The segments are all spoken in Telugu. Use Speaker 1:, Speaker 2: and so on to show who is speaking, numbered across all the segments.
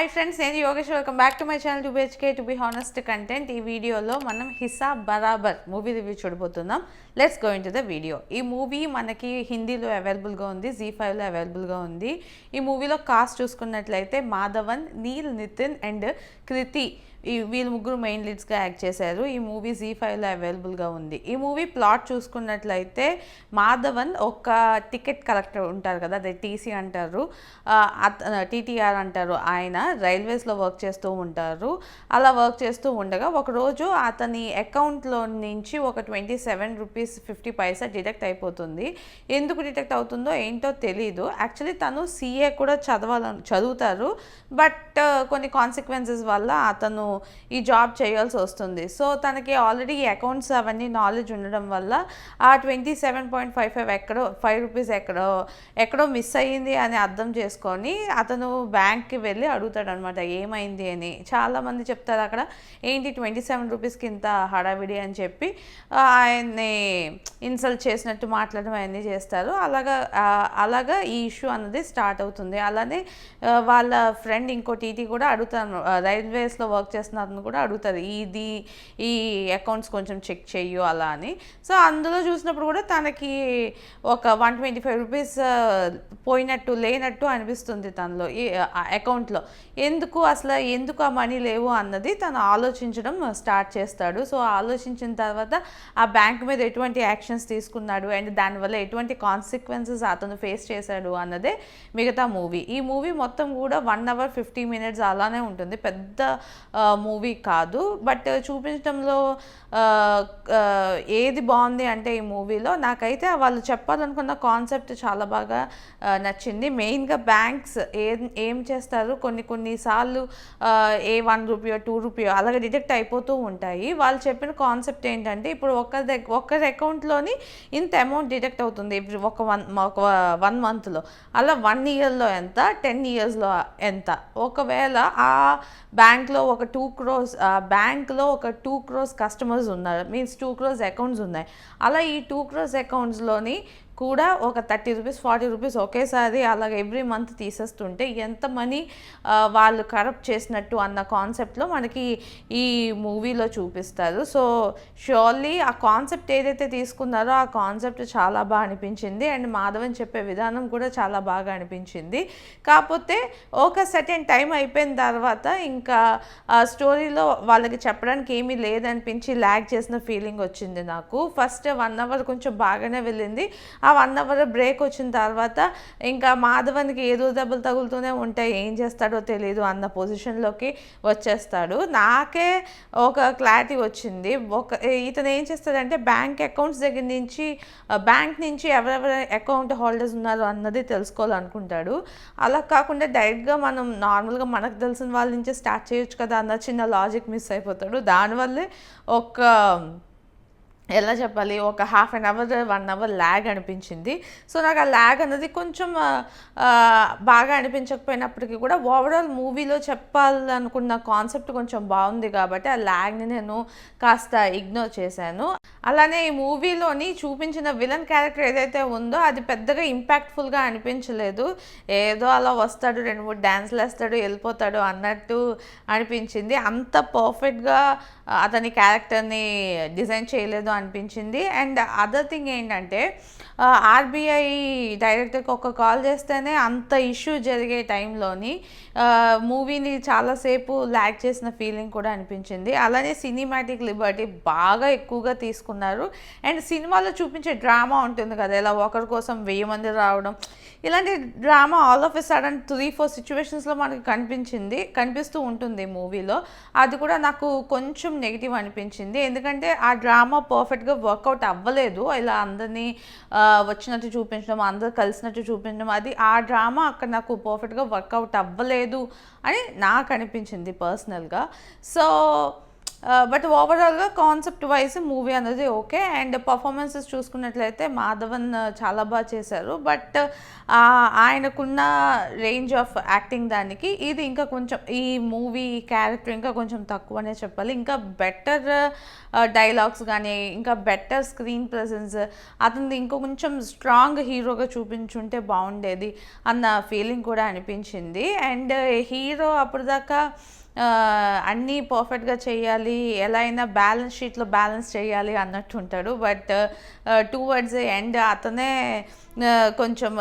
Speaker 1: హాయ్ ఫ్రెండ్స్, నేను Yogesh. Welcome back to my channel to BHK to be honest content. ఈ వీడియోలో మనం హిసాబ్ బరాబర్ మూవీ రివ్యూ చూడబోతున్నాం. Let's go in to the video. ఈ మూవీ మనకి హిందీలో అవైలబుల్గా ఉంది, ZEE5లో అవైలబుల్గా ఉంది. ఈ మూవీలో కాస్ట్ చూసుకున్నట్లయితే మాధవన్, నీల్, నితిన్ అండ్ కృతి వీళ్ళు ముగ్గురు మెయిన్ లీడ్స్గా యాక్ట్ చేశారు. ఈ మూవీ ZEE5లో అవైలబుల్గా ఉంది. ఈ మూవీ ప్లాట్ చూసుకున్నట్లయితే మాధవన్ ఒక టికెట్ కలెక్టర్ ఉంటారు కదా, అదే టీసీ అంటారు, TTR అంటారు. ఆయన రైల్వేస్లో వర్క్ చేస్తూ ఉంటారు. అలా వర్క్ చేస్తూ ఉండగా ఒకరోజు అతని అకౌంట్లో నుంచి ఒక 27 రూపీస్ 50 పైసా డిడక్ట్ అయిపోతుంది. ఎందుకు డిడక్ట్ అవుతుందో ఏంటో తెలీదు. యాక్చువల్లీ తను CA కూడా చదువుతారు, బట్ కొన్ని కాన్సిక్వెన్సెస్ వల్ల అతను ఈ జాబ్ చేయాల్సి వస్తుంది. సో తనకి ఆల్రెడీ ఈ అకౌంట్స్ అవన్నీ నాలెడ్జ్ ఉండడం వల్ల ఆ 27.55 ఎక్కడో 5 రూపీస్ ఎక్కడో మిస్ అయ్యింది అని అర్థం చేసుకొని అతను బ్యాంక్కి వెళ్ళి అడుగుతాడు అనమాట, ఏమైంది అని. చాలామంది చెప్తారు అక్కడ, ఏంటి 27 రూపీస్కి ఇంత హడావిడి అని చెప్పి ఆయన్ని ఇన్సల్ట్ చేసినట్టు మాట్లాడడం అవన్నీ చేస్తారు. అలాగా ఈ ఇష్యూ అన్నది స్టార్ట్ అవుతుంది. అలానే వాళ్ళ ఫ్రెండ్ ఇంకో టీటీ కూడా అడుగుతాను, రైల్వేస్లో వర్క్ చేస్తున్న కూడా అడుగుతారు, ఈ అకౌంట్స్ కొంచెం చెక్ చెయ్యు అలా అని. సో అందులో చూసినప్పుడు కూడా తనకి ఒక 125 రూపీస్ పోయినట్టు లేనట్టు అనిపిస్తుంది తనలో, ఈ అకౌంట్లో. ఎందుకు ఆ మనీ లేవు అన్నది తను ఆలోచించడం స్టార్ట్ చేస్తాడు. సో ఆలోచించిన తర్వాత ఆ బ్యాంక్ మీద ఎటువంటి యాక్షన్స్ తీసుకున్నాడు అండ్ దానివల్ల ఎటువంటి కాన్సిక్వెన్సెస్ అతను ఫేస్ చేశాడు అన్నదే మిగతా మూవీ. ఈ మూవీ మొత్తం కూడా 1 hour 50 minutes అలానే ఉంటుంది, పెద్ద మూవీ కాదు. బట్ చూపించడంలో ఏది బాగుంది అంటే ఈ మూవీలో నాకైతే వాళ్ళు చెప్పాలనుకున్న కాన్సెప్ట్ చాలా బాగా నచ్చింది. మెయిన్గా బ్యాంక్స్ ఏం చేస్తారు, కొన్నిసార్లు 1 రూపీయో 2 రూపీయో అలాగే డిడక్ట్ అయిపోతూ ఉంటాయి. వాళ్ళు చెప్పిన కాన్సెప్ట్ ఏంటంటే, ఇప్పుడు ఒకరి అకౌంట్లోని ఇంత అమౌంట్ డిడక్ట్ అవుతుంది ఒక 1 monthలో, అలా 1 yearలో ఎంత, 10 yearsలో ఎంత. ఒకవేళ ఆ బ్యాంక్లో ఒక 2 crores బ్యాంక్లో ఒక 2 crores కస్టమర్స్ ఉన్నారు, మీన్స్ 2 crores అకౌంట్స్ ఉన్నాయి. అలా ఈ 2 crores అకౌంట్స్లోని కూడా ఒక 30 రూపీస్ 40 రూపీస్ ఒకేసారి అలాగే ఎవ్రీ మంత్ తీసేస్తుంటే ఎంత మనీ వాళ్ళు కరప్ట్ చేసినట్టు అన్న కాన్సెప్ట్లో మనకి ఈ మూవీలో చూపిస్తారు. సో ష్యూర్లీ ఆ కాన్సెప్ట్ ఏదైతే తీసుకున్నారో ఆ కాన్సెప్ట్ చాలా బాగా అనిపించింది అండ్ మాధవన్ చెప్పే విధానం కూడా చాలా బాగా అనిపించింది. కాకపోతే ఒక సర్టెన్ టైం అయిపోయిన తర్వాత ఇంకా స్టోరీలో వాళ్ళకి చెప్పడానికి ఏమీ లేదనిపించి ల్యాగ్ చేసిన ఫీలింగ్ వచ్చింది నాకు. ఫస్ట్ 1 hour కొంచెం బాగానే వెళ్ళింది. ఆ 1 hour బ్రేక్ వచ్చిన తర్వాత ఇంకా మాధవన్కి ఏదో దెబ్బలు తగులుతూనే ఉంటాయి, ఏం చేస్తాడో తెలియదు అన్న పొజిషన్లోకి వచ్చేస్తాడు. నాకే ఒక క్లారిటీ వచ్చింది. ఇతను ఏం చేస్తాడంటే బ్యాంక్ అకౌంట్స్ దగ్గర నుంచి, బ్యాంక్ నుంచి ఎవరెవరు అకౌంట్ హోల్డర్స్ ఉన్నారో అన్నది తెలుసుకోవాలనుకుంటాడు. అలా కాకుండా డైరెక్ట్గా మనం నార్మల్గా మనకు తెలిసిన వాళ్ళ నుంచి స్టార్ట్ చేయొచ్చు కదా అన్న చిన్న లాజిక్ మిస్ అయిపోతాడు. దానివల్లే ఎలా చెప్పాలి, ఒక 1/2 hour 1 hour ల్యాగ్ అనిపించింది. సో నాకు ఆ ల్యాగ్ అన్నది కొంచెం బాగా అనిపించకపోయినప్పటికీ కూడా ఓవరాల్ మూవీలో చెప్పాలనుకున్న కాన్సెప్ట్ కొంచెం బాగుంది కాబట్టి ఆ ల్యాగ్ని నేను కాస్త ఇగ్నోర్ చేశాను. అలానే ఈ మూవీలోని చూపించిన విలన్ క్యారెక్టర్ ఏదైతే ఉందో అది పెద్దగా ఇంపాక్ట్ఫుల్గా అనిపించలేదు. ఏదో అలా వస్తాడు, 2-3 డ్యాన్స్లు వేస్తాడు, వెళ్ళిపోతాడు అన్నట్టు అనిపించింది. అంత పర్ఫెక్ట్గా అతని క్యారెక్టర్ని డిజైన్ చేయలేదు అనిపించింది. అండ్ అదర్ థింగ్ ఏంటంటే, RBI డైరెక్టర్కి ఒక కాల్ చేస్తేనే అంత ఇష్యూ జరిగే టైంలోని మూవీని చాలాసేపు ల్యాగ్ చేసిన ఫీలింగ్ కూడా అనిపించింది. అలానే సినిమాటిక్ లిబర్టీ బాగా ఎక్కువగా తీసుకున్నారు. అండ్ సినిమాలో చూపించే డ్రామా ఉంటుంది కదా, ఇలా ఒకరి కోసం 1000 మంది రావడం, ఇలాంటి drama all of a sudden 3-4 సిచ్యువేషన్స్లో మనకి కనిపిస్తూ ఉంటుంది మూవీలో. అది కూడా నాకు కొంచెం నెగిటివ్ అనిపించింది. ఎందుకంటే ఆ డ్రామా పర్ఫెక్ట్గా వర్కౌట్ అవ్వలేదు. ఇలా అందరినీ వచ్చినట్టు చూపించడం, అందరు కలిసినట్టు చూపించడం, అది ఆ డ్రామా అక్కడ నాకు పర్ఫెక్ట్గా వర్కౌట్ అవ్వలేదు అని నాకు అనిపించింది పర్సనల్గా. సో బట్ ఓవరాల్గా కాన్సెప్ట్ వైజ్ మూవీ అనేది ఓకే. అండ్ పర్ఫార్మెన్సెస్ చూసుకున్నట్లయితే మాధవన్ చాలా బాగా చేశారు. బట్ ఆయనకున్న రేంజ్ ఆఫ్ యాక్టింగ్ దానికి ఇది ఇంకా కొంచెం, ఈ మూవీ క్యారెక్టర్ ఇంకా కొంచెం తక్కువనే చెప్పాలి. ఇంకా బెటర్ డైలాగ్స్ కానీ, ఇంకా బెటర్ స్క్రీన్ ప్రెజెన్స్, అతనిది ఇంకో కొంచెం స్ట్రాంగ్ హీరోగా చూపించుంటే బాగుండేది అన్న ఫీలింగ్ కూడా అనిపించింది. అండ్ హీరో అప్పటిదాకా అన్నీ పర్ఫెక్ట్గా చేయాలి, ఎలా అయినా బ్యాలెన్స్ షీట్లో బ్యాలెన్స్ చేయాలి అన్నట్టు ఉంటాడు. బట్ టువర్డ్స్ ఎండ్ అతనే కొంచెం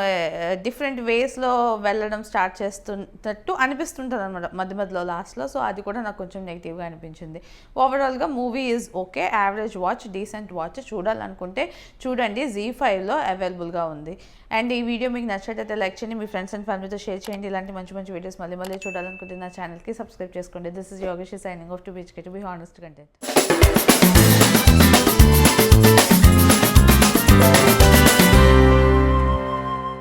Speaker 1: డిఫరెంట్ వేస్లో వెళ్ళడం స్టార్ట్ చేస్తున్నట్టు అనిపిస్తుంటుంది అనమాట మధ్య మధ్యలో లాస్ట్లో. సో అది కూడా నాకు కొంచెం నెగిటివ్గా అనిపించింది. ఓవరాల్గా movie is okay, average watch, decent watch. చూడాలనుకుంటే చూడండి, ZEE5లో అవైలబుల్గా ఉంది. అండ్ ఈ వీడియో మీకు నచ్చినట్లయితే లైక్ చేయండి, మీ ఫ్రెండ్స్ అండ్ ఫ్యామిలీతో షేర్ చేయండి. ఇలాంటి మంచి మంచి వీడియోస్ మళ్ళీ మళ్ళీ చూడాలనుకుంటే నా ఛానల్కి సబ్స్క్రైబ్ చేసుకోండి. This is Yogesh signing off to BHK to be honest content.